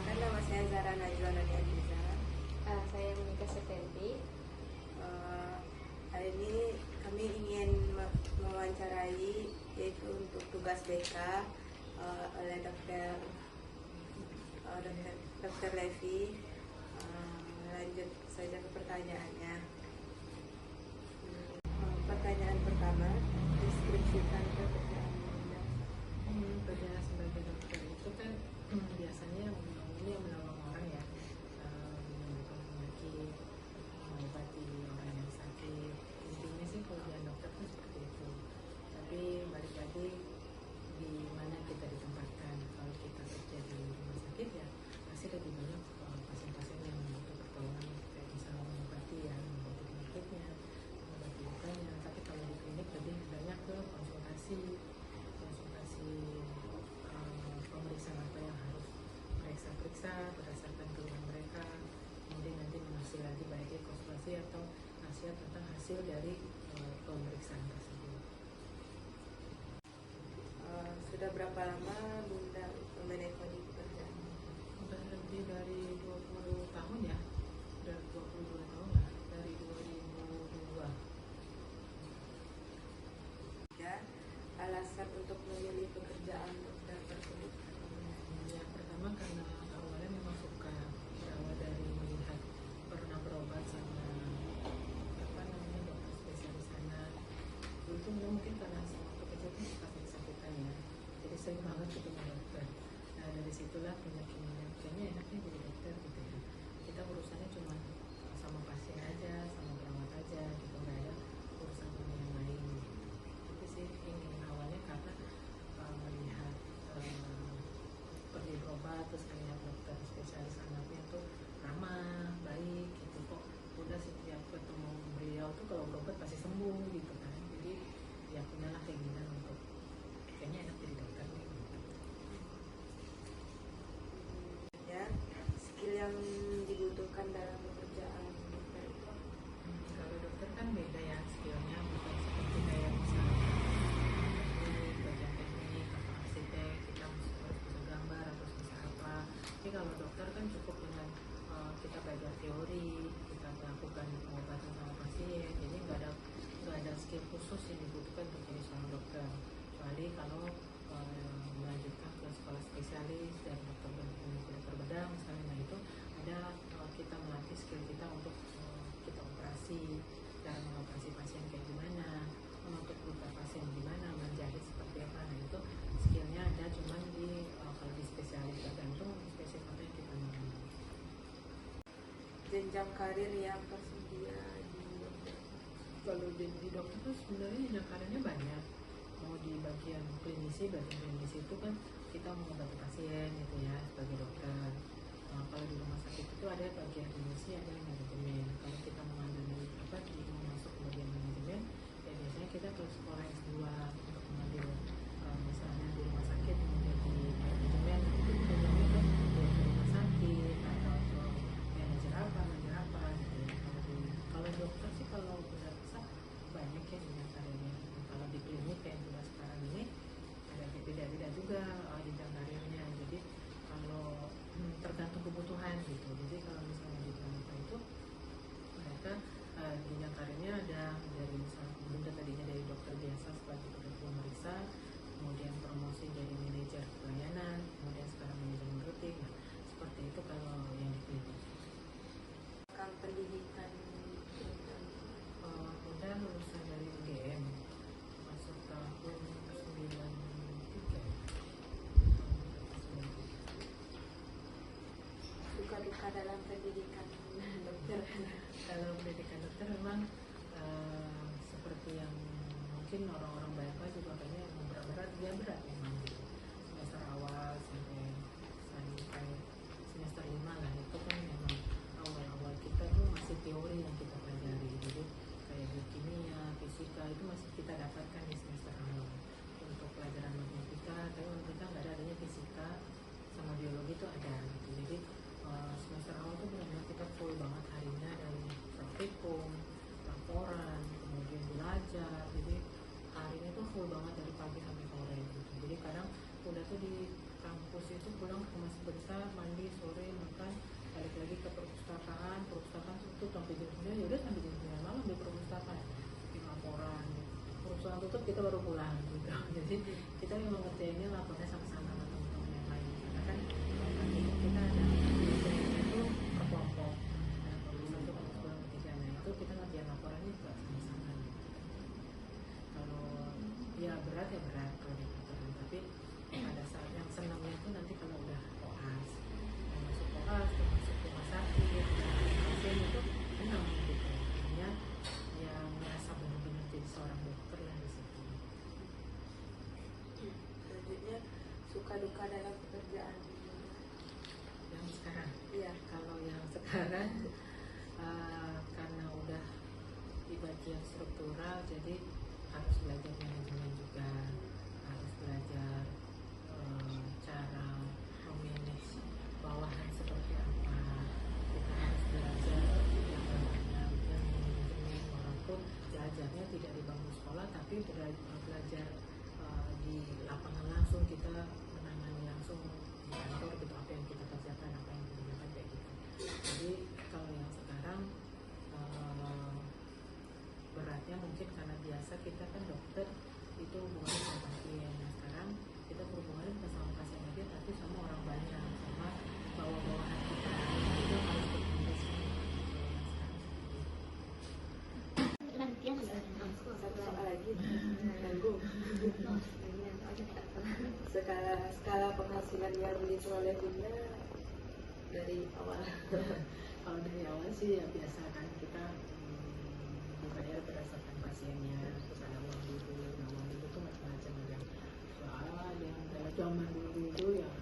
Perkenalkan, nama saya Zara Najwa Nani Aziza. Saya Monika Sepenti. Hari ini kami ingin mewawancarai yaitu untuk tugas BK oleh Dr. Levi. Lanjut saja ke pertanyaannya. Pertanyaan pertama, deskripsikan pekerjaan Anda. Kerja sebagai dokter itu kan biasanya menolong orang ya, menyembuhkan penyakit, mengobati orang yang sakit. Intinya sih pekerjaan dokter kan seperti itu. Tapi balik lagi di mana kita ditempatkan. Kalau kita kerja di rumah sakit ya pasti lebih banyak pasien-pasien yang membutuhkan pertolongan, kayak misalnya mengobati penyakitnya, mengobati lukanya. Tapi kalau di klinik lebih banyak ke konsultasi pemeriksaan apa yang harus periksa berdasarkan keluhan mereka, kemudian nanti mengasih lagi baiknya konsultasi atau nasihat tentang hasil dari pemeriksaan tersebut. Sudah berapa lama Bunda menekuni pekerjaan? Sudah lebih dari 20 tahun ya, sudah 22 tahun lah, dari 2002. Ya, alasan untuk memilih pekerjaan dokter tersebut? Yang pertama karena awalnya memang suka, berawal dari melihat pernah berobat sama dokter spesialis anak. Dulu tuh mungkin karena waktu kecil tuh suka sakit-sakitan ya, jadi sering banget ketemu dokter. Nah dari situlah punya keinginan, kayaknya enaknya jadi dokter gitu ya. Kita urusannya cuma sama pasien aja, sama perawat aja gitu, nggak ada urusan yang lain. Itu sih ingin awalnya karena melihat pergi berobat, terus melihat dokter spesialis anaknya tuh ramah, baik gitu, kok udah setiap ketemu beliau tuh kalau berobat pasti sembuh gitu kan. Jadi ya punyalah keinginan untuk kayaknya enak jadi dokter nih. Ya, skill yang dibutuhkan dalam pekerjaan dokter itu? Kalau dokter kan beda ya skillnya, bukan seperti kayak misalnya bagian teknik atau arsitek kita harus bisa gambar atau bisa apa. Tapi kalau dokter kan cukup dengan kita belajar teori, kita melakukan pengobatan sama pasien, jadi nggak ada skill khusus yang dibutuhkan untuk jadi seorang dokter, kecuali kalau melanjutkan ke sekolah spesialis dan dokter bedah misalnya. Nah itu ada kita melatih skill kita untuk kita operasi, cara mengoperasi pasien kayak gimana, menutup luka pasien gimana, menjahit seperti apa. Nah itu skillnya ada, cuman di kalau di spesialis tergantung spesies apa yang kita mau. Jenjang karir yang tersedia di dokter? Kalau di dokter itu sebenarnya jenjang karirnya banyak. Mau di bagian klinisi itu kan kita mengobati pasien gitu ya sebagai dokter. Kalau di rumah sakit itu ada bagian klinisi, ada manajemen. Kalau kita mengambil mau masuk ke bagian manajemen, ya biasanya kita ke sekolah S2 untuk mengambil misalnya di rumah sakit menjadi manajemen, itu jenjangnya kan dari rumah sakit atau manajer apa gitu ya. Kalau dokter sih kalau besar banyak ya jenjang karirnya. Kalau di klinik kayak juga sekarang ini ada beda-beda juga jenjang karirnya. Jadi kalau tergantung kebutuhan gitu. Jadi kalau misalnya di klinik itu mereka jenjang karirnya ada dari misalnya Bunda tadinya dari dokter biasa sebagai dokter pemeriksa, kemudian promosi jadi manajer pelayanan, kemudian sekarang manajemen rutin. Nah, seperti itu kalau yang di klinik. Pendidikan Udah lulusan dari UGM, masuk tahun 93. suka duka dalam pendidikan dokter? Kalau pendidikan dokter memang seperti yang mungkin orang-orang bayangkan juga kayaknya berat memang gitu. Semester awal sampai semester 5 lah, itu kan memang awal-awal kita tuh masih teori yang kita pelajari. Jadi kayak biokimia, fisika itu masih kita dapatkan di semester awal. Untuk pelajaran matematika, tapi matematika nggak ada, adanya fisika sama biologi itu ada gitu. Jadi semester awal tuh benar-benar kita full banget harinya, dari praktikum, laporan, kemudian belajar. Jadi harinya tuh full banget dari pagi sampai sore gitu. Jadi kadang ya berat kalau di kedokteran, tapi pada saat yang senangnya itu nanti kalau udah koas, masuk koas, masuk rumah sakit, pasien itu senang gitu. Hanya yang merasa benar-benar jadi seorang dokter lah di situ. Selanjutnya suka duka dalam pekerjaan. Yang sekarang, Iya. kalau yang sekarang karena udah di bagian struktural, jadi harus belajar manajemen juga, harus belajar cara memanage bawahan seperti apa. Kita harus belajar yang namanya manajemen, walaupun belajarnya tidak di bangku sekolah, tapi belajar di lapangan langsung, kita menangani langsung di kantor gitu, apa yang kita kerjakan, apa yang kita kerjakan kayak gitu. Jadi kalau yang sekarang beratnya mungkin karena biasa kita kan dokter itu hubungannya sama pasien. Nah sekarang kita berhubungannya bukan sama pasien aja, tapi sama orang banyak, sama bawa-bawahan kita itu harus berkomunikasi. Satu soal lagi. Ganggu. Skala penghasilan yang diperoleh Bunda dari awal. Kalau dari awal sih ya biasa kan kita dibayar berdasarkan pasiennya, terus ada uang dulu. Nah uang dulu tuh macam-macam, yang soal yang kalau zaman dulu yang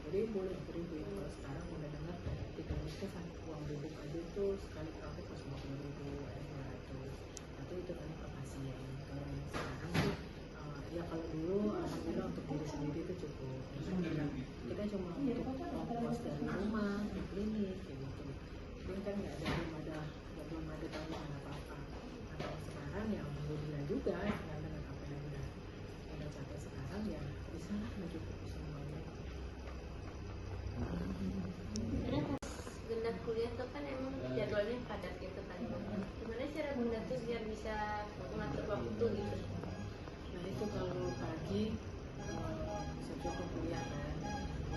80.000, 50.000. Kalau sekarang udah dengar di kliniknya sampai uang duduk aja tuh sekali praktek pas 50.000, 200. Itu kan ke pasien. Kalau yang sekarang sih ya kalau dulu alhamdulillah untuk diri sendiri itu cukup. Kita cuma untuk ongkos dari rumah ke klinik kayak gitu. Ini kan nggak ada belum ada tambahan apa-apa. Atau sekarang ya alhamdulillah juga dengan apa yang udah capai sekarang ya bisa lah mencukupi semuanya. Karena pas Bunda kuliah tuh kan emang jadwalnya padat gitu kan. Gimana cara Bunda tuh biar bisa mengatur waktu gitu? Nah itu kalau pagi bisa cukup kuliah kan,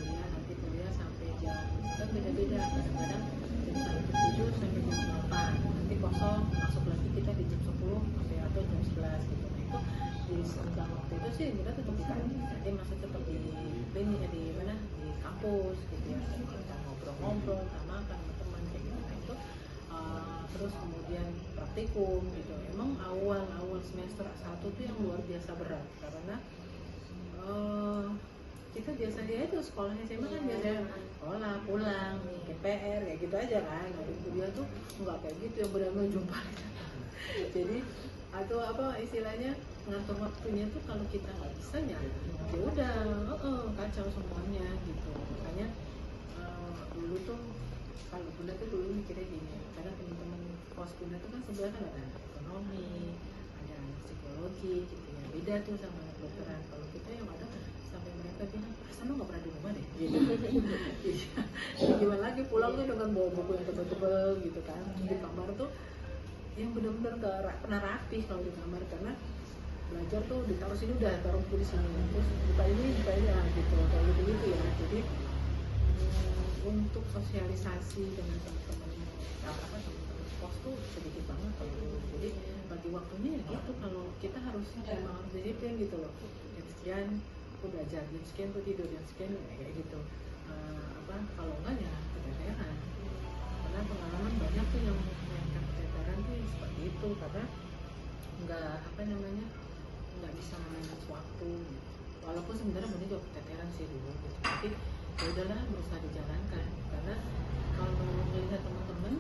nanti kuliah sampai jam, kan beda-beda, kadang-kadang jam 7 sampai jam 8, nanti kosong masuk lagi kita di jam 10 sampai atau jam 11 gitu. Nah itu di senggang waktu itu sih kita tetap di kantor, nanti masih tetap di klinik, di mana, di kampus gitu ya, kita ngobrol-ngobrol, kita makan sama teman kayak gitu. Nah itu terus kemudian praktikum gitu. Emang awal semester 1 tuh yang luar biasa berat karena kita biasanya itu sekolahnya SMA kan biasanya sekolah pulang PR kayak gitu aja kan. Tapi kuliah tuh nggak kayak gitu, yang benar-benar jumpa jadi atau apa istilahnya ngatur waktunya tuh kalau kita nggak bisa ya udah kacau semuanya gitu. Makanya dulu tuh kalau Bunda tuh dulu mikirnya gini, karena teman-teman pos Bunda tuh kan sebenarnya kan ada ekonomi, ada psikologi gitu ya, beda tuh sama kedokteran. Kalau kita yang ada sampai mereka bilang perasaan lo nggak pernah di rumah deh gitu. Jadi gimana lagi pulang tuh dengan bawa buku yang tebel-tebel gitu kan, di kamar tuh yang benar-benar nggak pernah rapi kalau di kamar, karena belajar tuh ditaruh sini udah taruh buku di sini, terus buka ini gitu kayak gitu ya. Jadi untuk sosialisasi dengan teman-teman pos tuh sedikit banget kalau dulu. Jadi bagi waktunya ya gitu, kalau kita harus emang harus disiplin gitu loh. Jam sekian aku belajar, jam sekian aku tidur, jam sekian kayak gitu. Kalau enggak ya keteteran. Karena pengalaman banyak tuh yang keteteran tuh seperti itu, karena nggak bisa manage waktu. Walaupun sebenarnya mungkin juga keteteran sih dulu gitu. Tapi ya udahlah, berusaha dijalankan. Karena kalau melihat teman-teman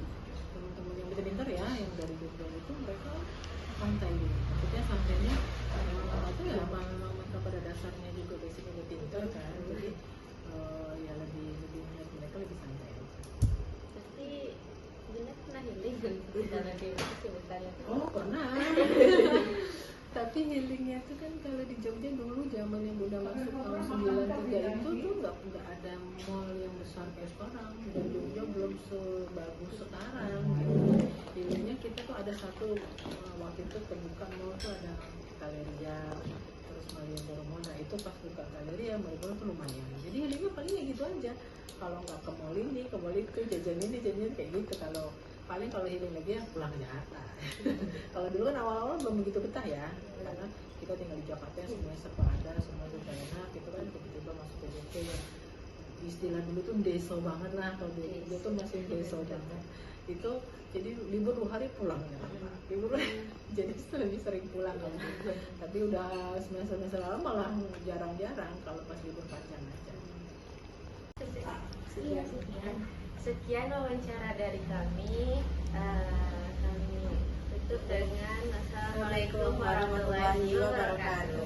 yang pintar ya, yang dari Jogja itu mereka santai gitu. Maksudnya santainya itu ya memang mereka pada dasarnya juga basicnya udah pintar kan. Jadi ya lebih melihat mereka lebih santai aja. Pasti Bunda pernah healing kan secara kayak gitu sebenarnya. Oh pernah. Tapi healingnya itu kan kalau di Jogja dulu zaman yang Bunda masuk tahun 93 itu tuh nggak ada mall yang besar kayak sekarang, dan Jogja belum sebagus sekarang gitu. Healingnya kita tuh ada satu waktu itu terbuka mall tuh ada Galeria, terus Malioboro Mall. Nah itu pas buka Galeria Malioboro tuh lumayan. Jadi healingnya paling ya gitu aja. Kalau nggak ke mall ini, ke mall itu, jajan ini kayak gitu. Kalau paling kalau healing lagi ya pulang ke Jakarta. Kalau dulu kan awal-awal belum begitu betah ya, karena kita tinggal di Jakarta semuanya serba ada, semua serba enak gitu kan, tiba-tiba masuk ke JP ya. Istilah dulu tuh deso banget lah, kalau dulu tuh masih deso banget. Itu jadi libur 2 hari pulang ya. Libur jadi lebih sering pulang kan. Tapi udah semester lalu malah jarang-jarang kalau pas libur panjang aja. Sekian wawancara dari kami. Kami tutup dengan Assalamualaikum warahmatullahi wabarakatuh.